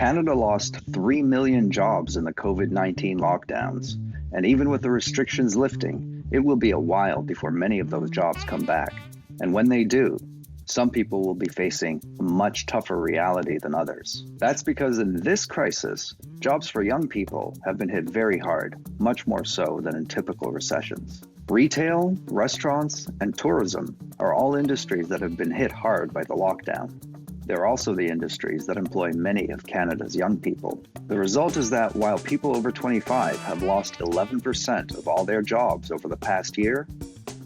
Canada lost 3 million jobs in the COVID-19 lockdowns, and even with the restrictions lifting, it will be a while before many of those jobs come back. And when they do, some people will be facing a much tougher reality than others. That's because in this crisis, jobs for young people have been hit very hard, much more so than in typical recessions. Retail, restaurants, and tourism are all industries that have been hit hard by the lockdown. They're also the industries that employ many of Canada's young people. The result is that while people over 25 have lost 11% of all their jobs over the past year,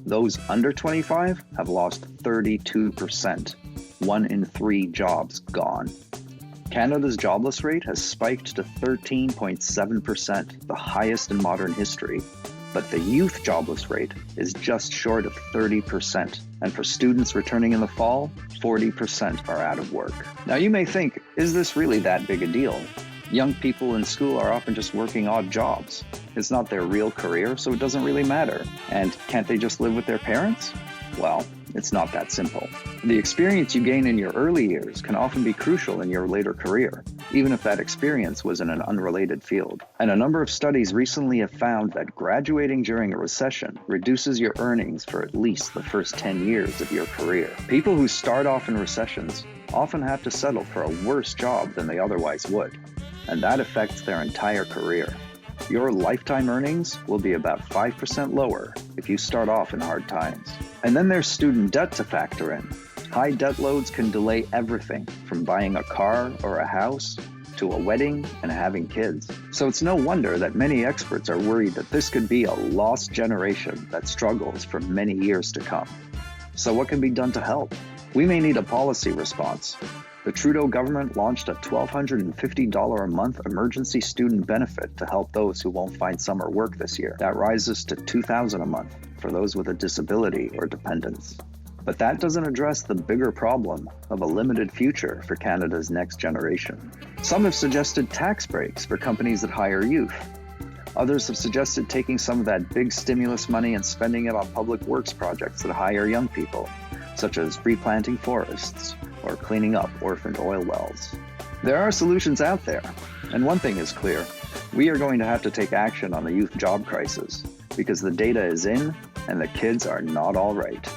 those under 25 have lost 32%. 1 in 3 jobs gone. Canada's jobless rate has spiked to 13.7%, the highest in modern history. But the youth jobless rate is just short of 30%. And for students returning in the fall, 40% are out of work. Now you may think, is this really that big a deal? Young people in school are often just working odd jobs. It's not their real career, so it doesn't really matter. And can't they just live with their parents? Well, it's not that simple. The experience you gain in your early years can often be crucial in your later career, even if that experience was in an unrelated field. And a number of studies recently have found that graduating during a recession reduces your earnings for at least the first 10 years of your career. People who start off in recessions often have to settle for a worse job than they otherwise would, and that affects their entire career. Your lifetime earnings will be about 5% lower if you start off in hard times. And then there's student debt to factor in. High debt loads can delay everything from buying a car or a house to a wedding and having kids. So it's no wonder that many experts are worried that this could be a lost generation that struggles for many years to come. So what can be done to help? We may need a policy response. The Trudeau government launched a $1,250 a month emergency student benefit to help those who won't find summer work this year. That rises to $2,000 a month for those with a disability or dependents. But that doesn't address the bigger problem of a limited future for Canada's next generation. Some have suggested tax breaks for companies that hire youth. Others have suggested taking some of that big stimulus money and spending it on public works projects that hire young people, such as replanting forests or cleaning up orphaned oil wells. There are solutions out there, and one thing is clear. We are going to have to take action on the youth job crisis because the data is in and the kids are not all right.